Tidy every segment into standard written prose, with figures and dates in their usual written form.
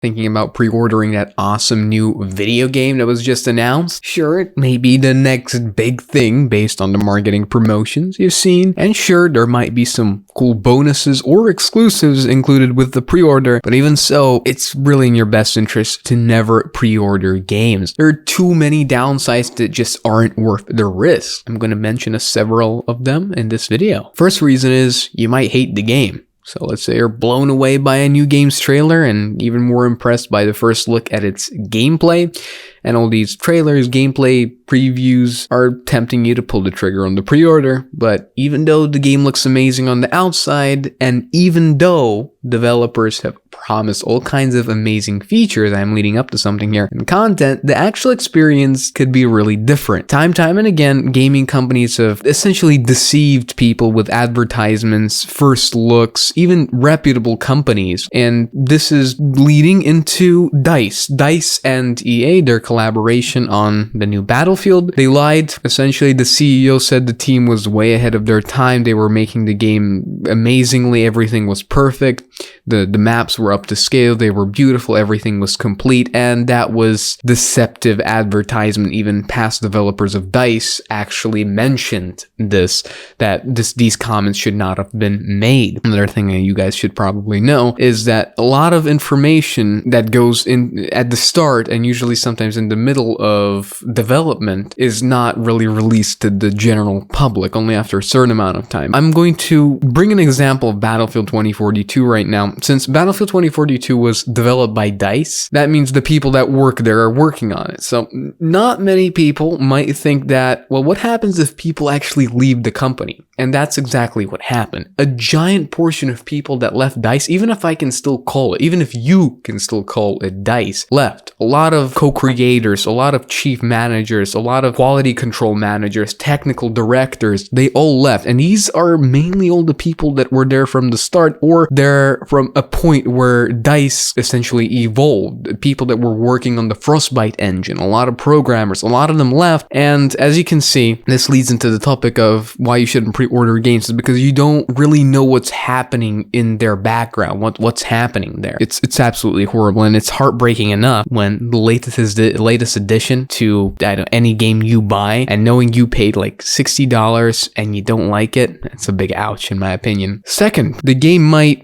Thinking about pre-ordering that awesome new video game that was just announced? Sure, it may be the next big thing based on the marketing promotions you've seen, and sure, there might be some cool bonuses or exclusives included with the pre-order, but even so, it's really in your best interest to never pre-order games. There are too many downsides that just aren't worth the risk. I'm going to mention several of them in this video. First reason is you might hate the game. So let's say you're blown away by a new game's trailer and even more impressed by the first look at its gameplay. And all these trailers, gameplay, previews are tempting you to pull the trigger on the pre-order. But even though the game looks amazing on the outside, and even though developers have promised all kinds of amazing features, I'm leading up to something here, and content, the actual experience could be really different. Time and again, gaming companies have essentially deceived people with advertisements, first looks, even reputable companies. And this is leading into DICE. DICE and EA, their collaboration on the new Battlefield. They lied. Essentially, the CEO said the team was way ahead of their time. They were making the game amazingly. Everything was perfect. The maps were up to scale. They were beautiful. Everything was complete. And that was Deceptive Advertisement. Even past developers of DICE actually mentioned these comments should not have been made. Another thing that you guys should probably know is that a lot of information that goes in at the start and usually sometimes in the middle of development is not really released to the general public, only after a certain amount of time. I'm going to bring an example of Battlefield 2042 right now. Since Battlefield 2042 was developed by DICE, that means the people that work there are working on it. So not many people might think that, well, what happens if people actually leave the company? And that's exactly what happened. A giant portion of people that left DICE, even if I can still call it, even if you can still call it DICE, left. A lot of co-creators, a lot of chief managers, a lot of quality control managers, technical directors, they all left. And these are mainly all the people that were there from the start, or they're from a point where DICE essentially evolved. People that were working on the Frostbite engine, a lot of programmers, a lot of them left. And as you can see, this leads into the topic of why you shouldn't pre-order games, is because you don't really know what's happening in their background, what's happening there. It's absolutely horrible, and it's heartbreaking enough when the latest addition to any game you buy, and knowing you paid like $60 and you don't like it, it's a big ouch in my opinion. Second, the game might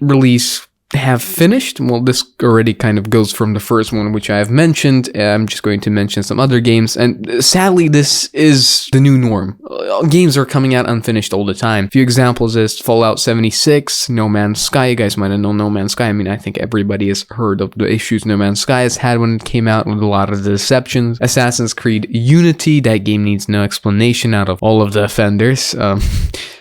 have finished. Well, this already kind of goes from the first one, which I have mentioned. I'm just going to mention some other games, and sadly, this is the new norm. Games are coming out unfinished all the time. A few examples is Fallout 76, No Man's Sky. You guys might have known No Man's Sky. I mean, I think everybody has heard of the issues No Man's Sky has had when it came out, with a lot of the deceptions. Assassin's Creed Unity, that game needs no explanation out of all of the offenders.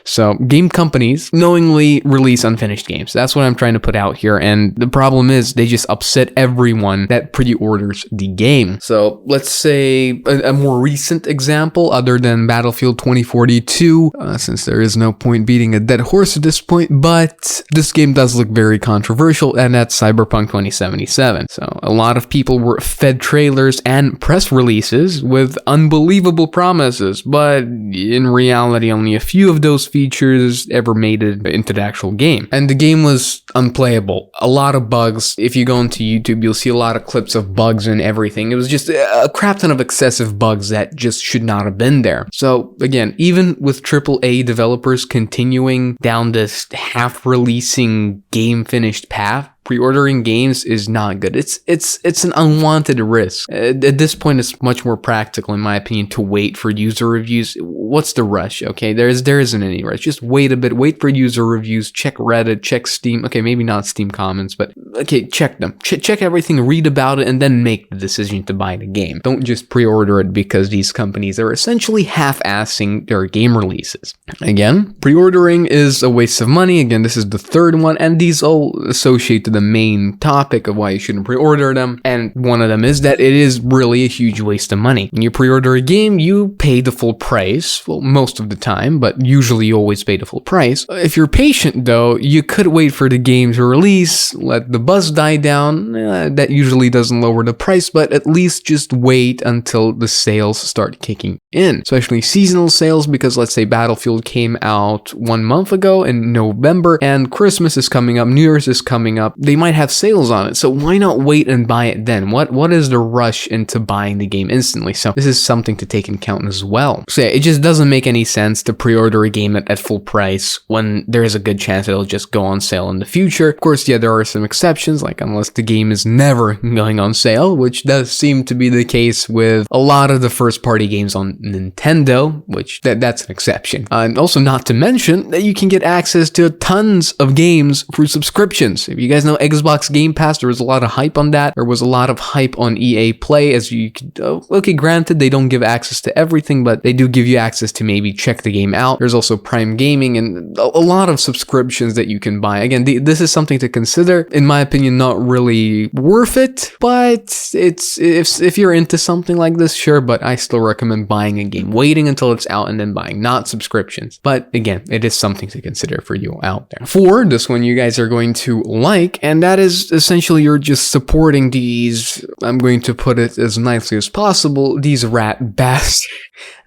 So game companies knowingly release unfinished games. That's what I'm trying to put out here. And the problem is they just upset everyone that pre-orders the game. So let's say a more recent example other than Battlefield 2042, since there is no point beating a dead horse at this point, but this game does look very controversial, and that's Cyberpunk 2077. So a lot of people were fed trailers and press releases with unbelievable promises, but in reality, only a few of those features ever made it into the actual game. And the game was unplayable. A lot of bugs. If you go into YouTube, you'll see a lot of clips of bugs and everything. It was just a crap ton of excessive bugs that just should not have been there. So again, even with AAA developers continuing down this half-releasing game-finished path, pre-ordering games is not good. It's an unwanted risk. At this point, it's much more practical, in my opinion, to wait for user reviews. What's the rush? Okay, there isn't any rush. Just wait a bit. Wait for user reviews. Check Reddit. Check Steam. Okay, maybe not Steam comments, but okay, check them. Check everything. Read about it, and then make the decision to buy the game. Don't just pre-order it because these companies are essentially half-assing their game releases. Again, pre-ordering is a waste of money. Again, this is the third one, and these all associate to the main topic of why you shouldn't pre-order them, and one of them is that it is really a huge waste of money. When you pre-order a game, you pay the full price, well, most of the time, but usually you always pay the full price. If you're patient though, you could wait for the game to release, let the buzz die down. That usually doesn't lower the price, but at least just wait until the sales start kicking in, especially seasonal sales, because let's say Battlefield came out 1 month ago in November and Christmas is coming up, New Year's is coming up. They might have sales on it. So why not wait and buy it then? What is the rush into buying the game instantly? So this is something to take into account as well. So yeah, it just doesn't make any sense to pre-order a game at full price when there is a good chance it'll just go on sale in the future. Of course, yeah, there are some exceptions, like unless the game is never going on sale, which does seem to be the case with a lot of the first party games on Nintendo, which that's an exception. And also not to mention that you can get access to tons of games through subscriptions. If you guys know Xbox Game Pass, there was a lot of hype on that. There was a lot of hype on EA Play, as you could, okay, granted, they don't give access to everything, but they do give you access to maybe check the game out. There's also Prime Gaming and a lot of subscriptions that you can buy. Again, this is something to consider. In my opinion, not really worth it, but it's if you're into something like this, sure, but I still recommend buying a game, waiting until it's out and then buying, not subscriptions. But again, it is something to consider for you out there. For this one, you guys are going to like, and that is essentially you're just supporting these, I'm going to put it as nicely as possible, these rat bastards.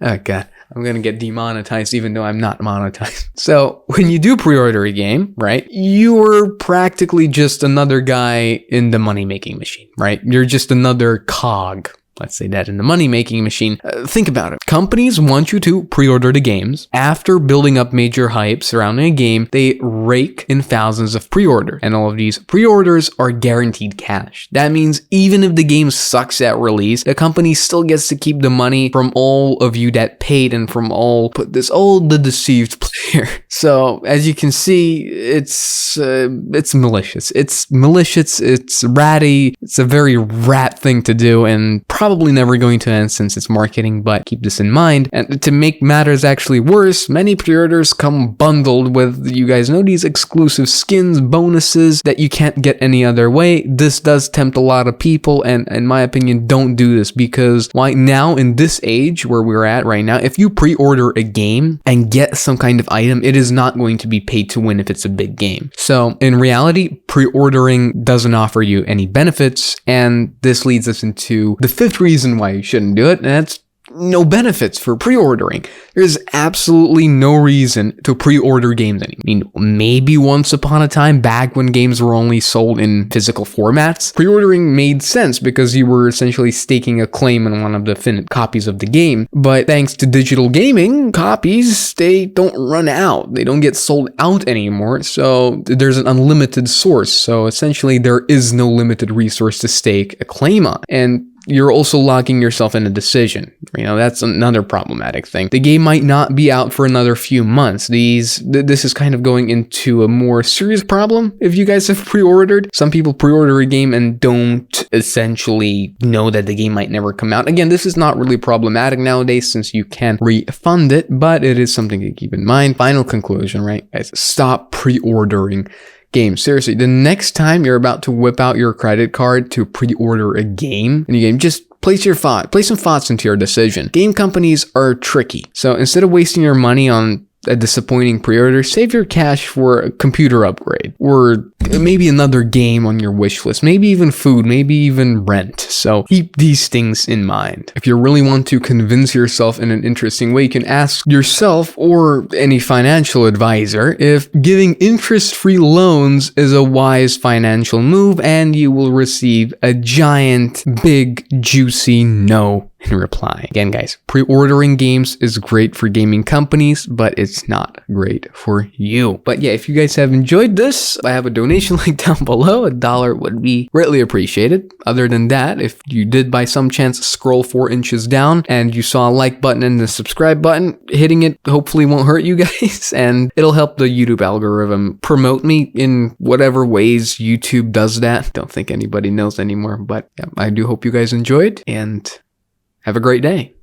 Oh god, I'm gonna get demonetized even though I'm not monetized. So when you do pre-order a game, right, you're practically just another guy in the money-making machine, right? You're just another cog. Let's say that in the money-making machine. Think about it. Companies want you to pre-order the games. After building up major hype surrounding a game, they rake in thousands of pre-order. And all of these pre-orders are guaranteed cash. That means even if the game sucks at release, the company still gets to keep the money from all of you that paid and from all the deceived player. So as you can see, it's malicious. It's malicious. It's ratty. It's a very rat thing to do, and probably never going to end since it's marketing, but keep this in mind. And to make matters actually worse, many pre-orders come bundled with, you guys know, these exclusive skins, bonuses that you can't get any other way. This does tempt a lot of people, and in my opinion, don't do this, because why now in this age where we're at right now, if you pre-order a game and get some kind of item, it is not going to be paid to win if it's a big game. So in reality, pre-ordering doesn't offer you any benefits, and this leads us into the fifth reason why you shouldn't do it, and that's no benefits for pre-ordering. There's absolutely no reason to pre-order games anymore. I mean, maybe once upon a time, back when games were only sold in physical formats, pre-ordering made sense because you were essentially staking a claim on one of the finite copies of the game. But thanks to digital gaming, copies, they don't run out. They don't get sold out anymore, so there's an unlimited source. So essentially, there is no limited resource to stake a claim on. And you're also locking yourself in a decision. You know, that's another problematic thing. The game might not be out for another few months. This is kind of going into a more serious problem if you guys have pre-ordered. Some people pre-order a game and don't essentially know that the game might never come out. Again, this is not really problematic nowadays since you can refund it, but it is something to keep in mind. Final conclusion, right, guys? Stop pre-ordering games. Seriously, the next time you're about to whip out your credit card to pre-order a game, just place some thoughts into your decision. Game companies are tricky. So instead of wasting your money on a disappointing pre-order, save your cash for a computer upgrade or maybe another game on your wish list, maybe even food, maybe even rent. So keep these things in mind. If you really want to convince yourself in an interesting way, you can ask yourself or any financial advisor if giving interest-free loans is a wise financial move, and you will receive a giant, big, juicy no in reply. Again, guys, pre-ordering games is great for gaming companies, but it's not great for you. But yeah, if you guys have enjoyed this, I have a donation link down below. $1 would be greatly appreciated. Other than that, if you did by some chance scroll 4 inches down and you saw a like button and the subscribe button, hitting it hopefully won't hurt you guys, and it'll help the YouTube algorithm promote me in whatever ways YouTube does that. Don't think anybody knows anymore, but yeah, I do hope you guys enjoyed, and have a great day.